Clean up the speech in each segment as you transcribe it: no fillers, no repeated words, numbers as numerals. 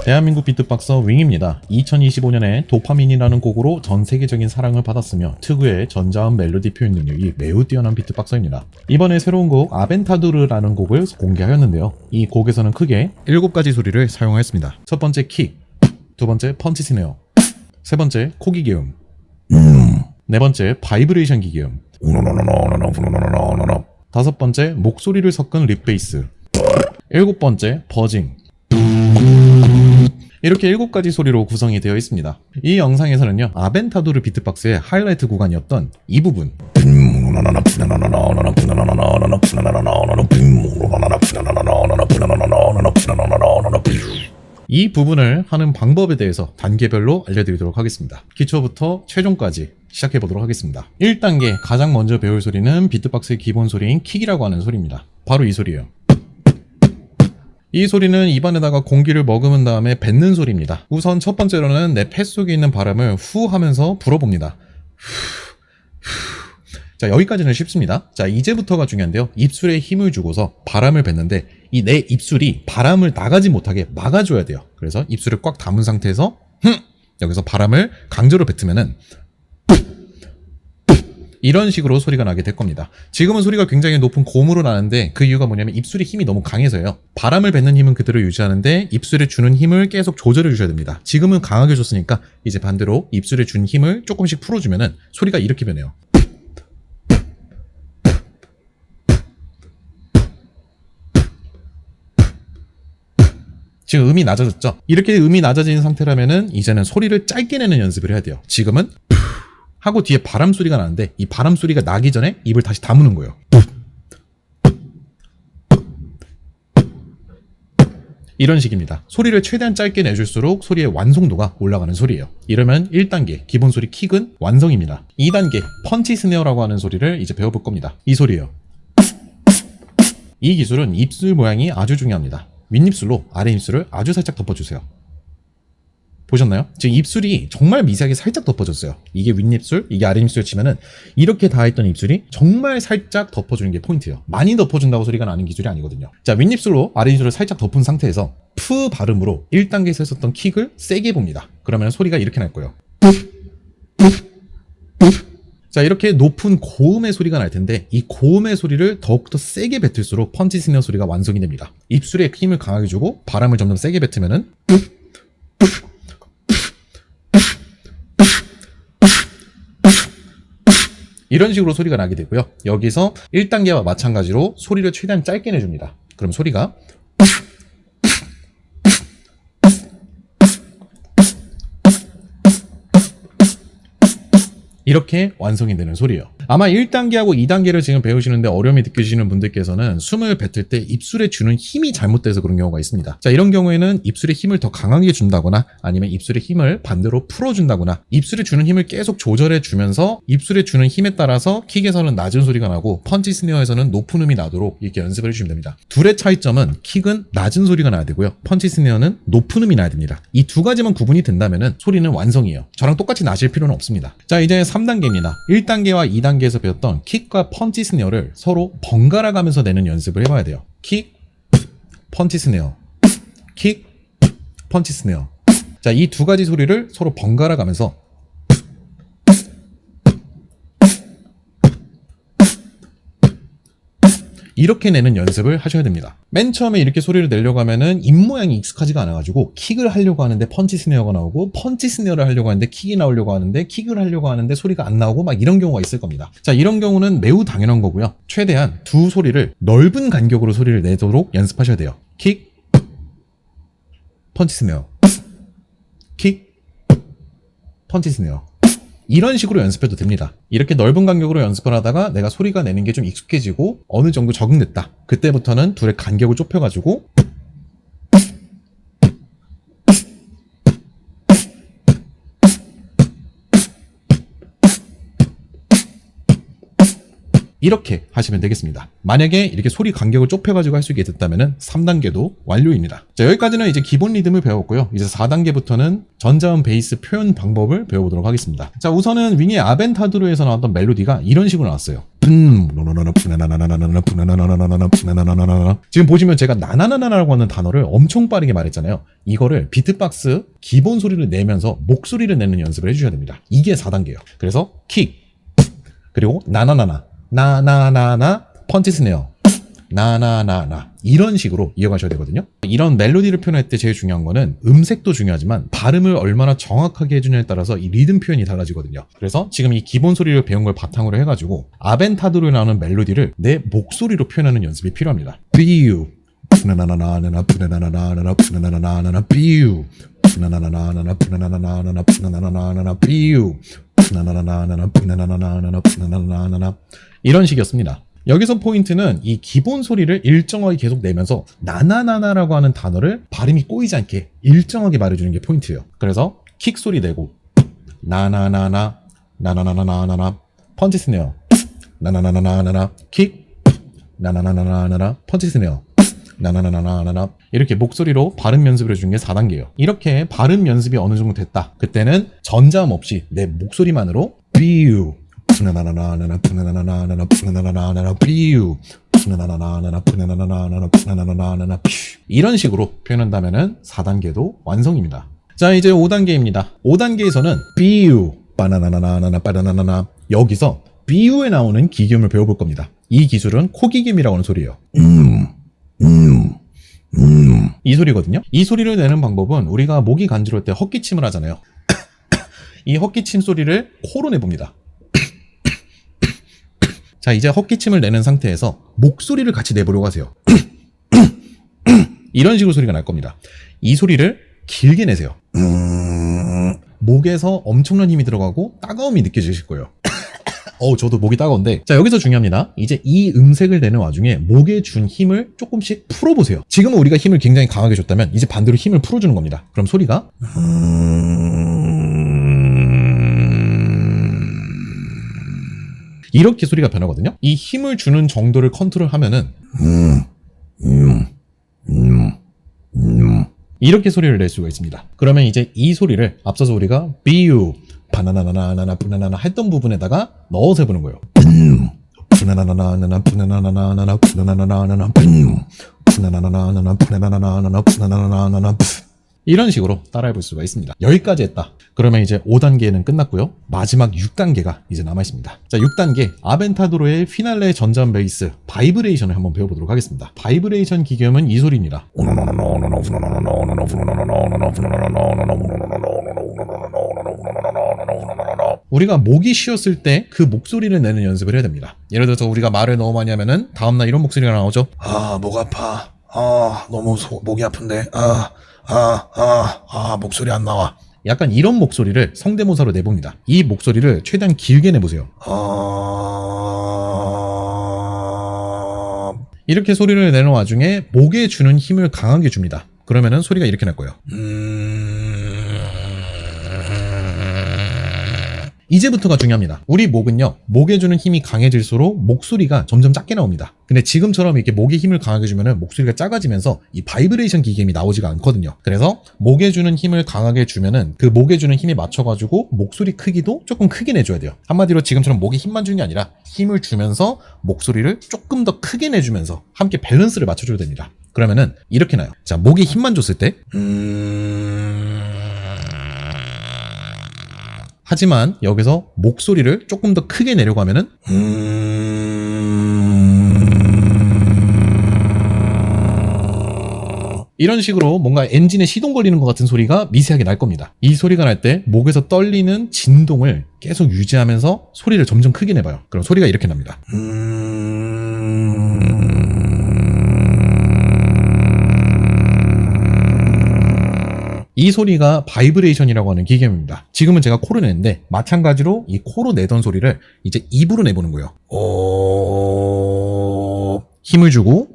대한민국 비트박서 윙입니다. 2025년에 도파민이라는 곡으로 전 세계적인 사랑을 받았으며 특유의 전자음 멜로디 표현 능력이 매우 뛰어난 비트박서입니다. 이번에 새로운 곡 아벤타두르라는 곡을 공개하였는데요. 이 곡에서는 크게 7가지 소리를 사용하였습니다. 첫 번째 킥, 두 번째 펀치 스네어, 세 번째 코기계음, 네 번째 바이브레이션 기계음, 다섯 번째 목소리를 섞은 립베이스, 일곱 번째 버징. 이렇게 7가지 소리로 구성이 되어 있습니다. 이 영상에서는요, 아벤타두르 비트박스의 하이라이트 구간이었던 이 부분, 이 부분을 하는 방법에 대해서 단계별로 알려드리도록 하겠습니다. 기초부터 최종까지 시작해보도록 하겠습니다. 1단계 가장 먼저 배울 소리는 비트박스의 기본 소리인 킥이라고 하는 소리입니다. 바로 이 소리예요. 이 소리는 입안에다가 공기를 머금은 다음에 뱉는 소리입니다. 우선 첫 번째로는 내 폐 속에 있는 바람을 후 하면서 불어봅니다. 자, 여기까지는 쉽습니다. 자, 이제부터가 중요한데요. 입술에 힘을 주고서 바람을 뱉는데 이 내 입술이 바람을 나가지 못하게 막아줘야 돼요. 그래서 입술을 꽉 담은 상태에서 여기서 바람을 강제로 뱉으면은 이런 식으로 소리가 나게 될 겁니다. 지금은 소리가 굉장히 높은 고음으로 나는데 그 이유가 뭐냐면 입술의 힘이 너무 강해서요. 바람을 뱉는 힘은 그대로 유지하는데 입술에 주는 힘을 계속 조절해 주셔야 됩니다. 지금은 강하게 줬으니까 이제 반대로 입술에 준 힘을 조금씩 풀어주면은 소리가 이렇게 변해요. 지금 음이 낮아졌죠? 이렇게 음이 낮아진 상태라면은 이제는 소리를 짧게 내는 연습을 해야 돼요. 지금은 하고 뒤에 바람 소리가 나는데 이 바람 소리가 나기 전에 입을 다시 다무는 거예요. 이런 식입니다. 소리를 최대한 짧게 내줄수록 소리의 완성도가 올라가는 소리예요. 이러면 1단계 기본 소리 킥은 완성입니다. 2단계 펀치 스네어라고 하는 소리를 이제 배워볼 겁니다. 이 소리예요. 이 기술은 입술 모양이 아주 중요합니다. 윗입술로 아래입술을 아주 살짝 덮어주세요. 보셨나요? 지금 입술이 정말 미세하게 살짝 덮어졌어요. 이게 윗입술, 이게 아랫입술 치면은 이렇게 닿아있던 입술이 정말 살짝 덮어주는 게 포인트예요. 많이 덮어준다고 소리가 나는 기술이 아니거든요. 자, 윗입술로 아랫입술을 살짝 덮은 상태에서 푸 발음으로 1단계에서 했었던 킥을 세게 봅니다. 그러면 소리가 이렇게 날 거예요. 자, 이렇게 높은 고음의 소리가 날 텐데 이 고음의 소리를 더욱더 세게 뱉을수록 펀치 스네어 소리가 완성이 됩니다. 입술에 힘을 강하게 주고 바람을 점점 세게 뱉으면은 이런 식으로 소리가 나게 되고요. 여기서 1단계와 마찬가지로 소리를 최대한 짧게 내줍니다. 그럼 소리가 이렇게 완성이 되는 소리예요. 아마 1단계하고 2단계를 지금 배우시는데 어려움이 느껴지시는 분들께서는 숨을 뱉을 때 입술에 주는 힘이 잘못돼서 그런 경우가 있습니다. 자, 이런 경우에는 입술에 힘을 더 강하게 준다거나 아니면 입술에 힘을 반대로 풀어준다거나 입술에 주는 힘을 계속 조절해 주면서 입술에 주는 힘에 따라서 킥에서는 낮은 소리가 나고 펀치 스네어에서는 높은 음이 나도록 이렇게 연습을 해주시면 됩니다. 둘의 차이점은 킥은 낮은 소리가 나야 되고요. 펀치 스네어는 높은 음이 나야 됩니다. 이 두 가지만 구분이 된다면 소리는 완성이에요. 저랑 똑같이 나실 필요는 없습니다. 자, 이제 3단계입니다. 1단계와 2단계에서 배웠던 킥과 펀치 스네어를 서로 번갈아 가면서 내는 연습을 해봐야 돼요. 킥, 펀치 스네어, 킥, 펀치 스네어. 자, 이 두 가지 소리를 서로 번갈아 가면서 이렇게 내는 연습을 하셔야 됩니다. 맨 처음에 이렇게 소리를 내려고 하면은 입 모양이 익숙하지가 않아가지고 킥을 하려고 하는데 펀치 스네어가 나오고 펀치 스네어를 하려고 하는데 킥이 나오려고 하는데 킥을 하려고 하는데 소리가 안 나오고 막 이런 경우가 있을 겁니다. 자, 이런 경우는 매우 당연한 거고요. 최대한 두 소리를 넓은 간격으로 소리를 내도록 연습하셔야 돼요. 킥, 펀치 스네어, 킥, 펀치 스네어. 이런 식으로 연습해도 됩니다. 이렇게 넓은 간격으로 연습을 하다가 내가 소리가 내는 게 좀 익숙해지고 어느 정도 적응됐다. 그때부터는 둘의 간격을 좁혀가지고 이렇게 하시면 되겠습니다. 만약에 이렇게 소리 간격을 좁혀가지고 할 수 있게 됐다면 3단계도 완료입니다. 자, 여기까지는 이제 기본 리듬을 배웠고요. 이제 4단계부터는 전자음 베이스 표현 방법을 배워보도록 하겠습니다. 자, 우선은 윙의 아벤타드로에서 나왔던 멜로디가 이런 식으로 나왔어요. 지금 보시면 제가 나나나나라고 하는 단어를 엄청 빠르게 말했잖아요. 이거를 비트박스 기본 소리를 내면서 목소리를 내는 연습을 해주셔야 됩니다. 이게 4단계예요. 그래서 킥, 그리고 나나나나, 나나나나, 펀치 스네어, 나나나나 이런 식으로 이어가셔야 되거든요. 이런 멜로디를 표현할 때 제일 중요한 거는 음색도 중요하지만 발음을 얼마나 정확하게 해주냐에 따라서 이 리듬 표현이 달라지거든요. 그래서 지금 이 기본 소리를 배운 걸 바탕으로 해가지고 아벤타드로 나오는 멜로디를 내 목소리로 표현하는 연습이 필요합니다. 비유 푸나나나나나나 푸나나나나나나 푸나나나나나나 비유 푸나나나나나나 푸나나나나나나 푸나나나나나나 비유 푸나나나나나나 푸나나나나나나 푸나나나나나 이런 식이었습니다. 여기서 포인트는 이 기본 소리를 일정하게 계속 내면서 나나나나라고 하는 단어를 발음이 꼬이지 않게 일정하게 말해주는 게 포인트예요. 그래서 킥 소리 내고 나나나나 나나나나나나 펀치 스네어 나나나나나나 킥 나나나나나나 펀치 스네어 나나나나나나 이렇게 목소리로 발음 연습을 해주는 게 4단계예요. 이렇게 발음 연습이 어느 정도 됐다. 그때는 전자음 없이 내 목소리만으로 비유 푸나나나나나나 푸나나나나나나 푸나나나나나나 비유 푸나나나나나나 푸나나나나나나 푸나나나나나나 이런 식으로 표현한다면은 4단계도 완성입니다. 자, 이제 5단계입니다. 5단계에서는 비유 바나나나나나나 바나나나나 여기서 비유에 나오는 기교음을 배워볼 겁니다. 이 기술은 코기교음이라고 하는 소리예요. 이 소리거든요. 이 소리를 내는 방법은 우리가 목이 간지러울 때 헛기침을 하잖아요. 이 헛기침 소리를 코로 내봅니다. 자, 이제 헛기침을 내는 상태에서 목소리를 같이 내보려고 하세요. 이런 식으로 소리가 날 겁니다. 이 소리를 길게 내세요. 목에서 엄청난 힘이 들어가고 따가움이 느껴지실 거예요. 저도 목이 따가운데. 자, 여기서 중요합니다. 이제 이 음색을 내는 와중에 목에 준 힘을 조금씩 풀어보세요. 지금은 우리가 힘을 굉장히 강하게 줬다면 이제 반대로 힘을 풀어주는 겁니다. 그럼 소리가 이렇게 소리가 변하거든요. 이 힘을 주는 정도를 컨트롤하면은 이렇게 소리를 낼 수가 있습니다. 그러면 이제 이 소리를 앞서서 우리가 비유 바나나나나나 푸나나나 했던 부분에다가 넣어서 해보는 거예요. 푸나나나나나 푸나나나나나 푸나나나나나 푸나나나나나 푸나나나나나 푸나나나나나 이런 식으로 따라해볼 수가 있습니다. 여기까지 했다. 그러면 이제 5단계는 끝났고요. 마지막 6단계가 이제 남아있습니다. 자, 6단계 아벤타도로의 피날레 전자음 베이스 바이브레이션을 한번 배워보도록 하겠습니다. 바이브레이션 기교음은 이 소리입니다. 우리가 목이 쉬었을 때 그 목소리를 내는 연습을 해야 됩니다. 예를 들어서 우리가 말을 너무 많이 하면은 다음날 이런 목소리가 나오죠. 목 아파. 너무 목이 아픈데. 목소리 안 나와. 약간 이런 목소리를 성대모사로 내봅니다. 이 목소리를 최대한 길게 내보세요. 이렇게 소리를 내는 와중에 목에 주는 힘을 강하게 줍니다. 그러면은 소리가 이렇게 날 거예요. 이제부터가 중요합니다. 우리 목은요, 목에 주는 힘이 강해질수록 목소리가 점점 작게 나옵니다. 근데 지금처럼 이렇게 목에 힘을 강하게 주면은 목소리가 작아지면서 이 바이브레이션 기계음이 나오지가 않거든요. 그래서 목에 주는 힘을 강하게 주면은 그 목에 주는 힘에 맞춰가지고 목소리 크기도 조금 크게 내줘야 돼요. 한마디로 지금처럼 목에 힘만 주는 게 아니라 힘을 주면서 목소리를 조금 더 크게 내주면서 함께 밸런스를 맞춰줘야 됩니다. 그러면은 이렇게 나요. 자, 목에 힘만 줬을 때 하지만 여기서 목소리를 조금 더 크게 내려고 하면은 이런 식으로 뭔가 엔진에 시동 걸리는 것 같은 소리가 미세하게 날 겁니다. 이 소리가 날 때 목에서 떨리는 진동을 계속 유지하면서 소리를 점점 크게 내봐요. 그럼 소리가 이렇게 납니다. 이 소리가 바이브레이션이라고 하는 기계음입니다. 지금은 제가 코로 내는데 마찬가지로 이 코로 내던 소리를 이제 입으로 내보는 거예요. 힘을 주고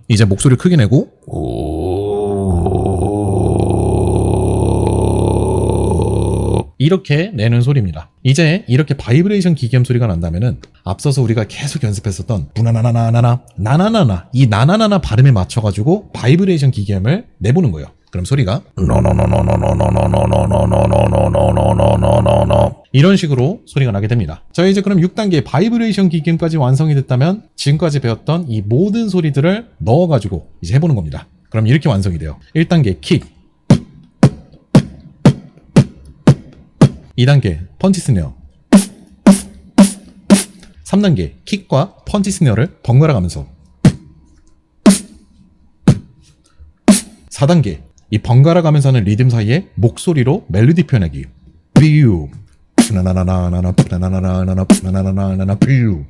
이제 목소리를 크게 내고 이렇게 내는 소리입니다. 이제 이렇게 바이브레이션 기계음 소리가 난다면은 앞서서 우리가 계속 연습했었던 부나나나나나나 나나나나 이 나나나나 발음에 맞춰가지고 바이브레이션 기계음을 내보는 거예요. 그럼 소리가 이런 식으로 소리가 나게 됩니다. 자, 이제 그럼 6단계 바이브레이션 기계음까지 완성이 됐다면 지금까지 배웠던 이 모든 소리들을 넣어가지고 이제 해보는 겁니다. 그럼 이렇게 완성이 돼요. 1단계 킥, 2단계 펀치 스네어, 3단계 킥과 펀치 스네어를 번갈아 가면서, 4단계 이 번갈아 가면서 하는 리듬 사이에 목소리로 멜로디 표현하기. 뷰 푸나나나나나 푸나나나나나 푸나나나나나 뷰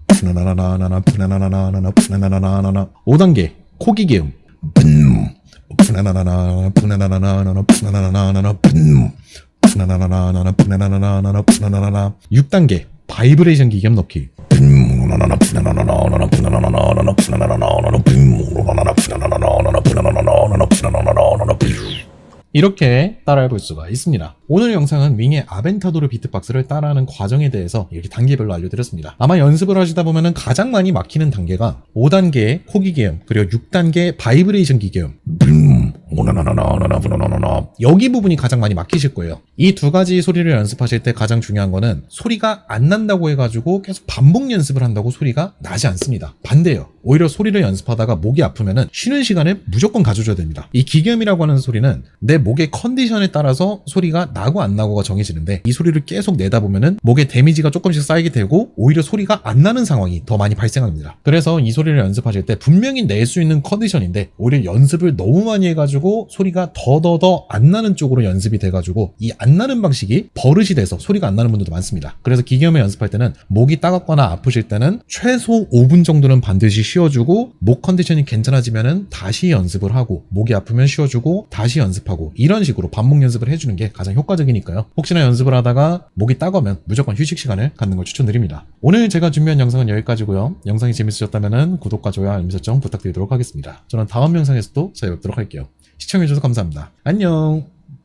푸나나나나나 푸나나나나나 푸나나나나나. 5단계 코기계음 푸나나나나 푸나나나나나 푸나나나나나 푸나나나나나 푸나나나나나 푸나나나나. 6단계 바이브레이션 기계음 넣기. 이렇게 따라해볼 수가 있습니다. 오늘 영상은 윙의 아벤타도르 비트박스를 따라하는 과정에 대해서 이렇게 단계별로 알려드렸습니다. 아마 연습을 하시다 보면 가장 많이 막히는 단계가 5단계의 코기계음 그리고 6단계 바이브레이션 기계음 여기 부분이 가장 많이 막히실 거예요. 이 두 가지 소리를 연습하실 때 가장 중요한 거는 소리가 안 난다고 해가지고 계속 반복 연습을 한다고 소리가 나지 않습니다. 반대예요. 오히려 소리를 연습하다가 목이 아프면은 쉬는 시간을 무조건 가져줘야 됩니다. 이 기계음이라고 하는 소리는 내 목의 컨디션에 따라서 소리가 나고 안 나고가 정해지는데 이 소리를 계속 내다 보면은 목에 데미지가 조금씩 쌓이게 되고 오히려 소리가 안 나는 상황이 더 많이 발생합니다. 그래서 이 소리를 연습하실 때 분명히 낼 수 있는 컨디션인데 오히려 연습을 너무 많이 해가지고 소리가 더더더 안 나는 쪽으로 연습이 돼가지고 이 안 나는 방식이 버릇이 돼서 소리가 안 나는 분들도 많습니다. 그래서 기계음을 연습할 때는 목이 따갑거나 아프실 때는 최소 5분 정도는 반드시 쉬어주고 목 컨디션이 괜찮아지면은 다시 연습을 하고 목이 아프면 쉬어주고 다시 연습하고 이런 식으로 반복 연습을 해주는 게 가장 효과적이니까요. 혹시나 연습을 하다가 목이 따가면 무조건 휴식 시간을 갖는 걸 추천드립니다. 오늘 제가 준비한 영상은 여기까지고요. 영상이 재밌으셨다면 구독과 좋아요, 알림 설정 부탁드리도록 하겠습니다. 저는 다음 영상에서도 찾아뵙도록 할게요. 시청해주셔서 감사합니다. 안녕.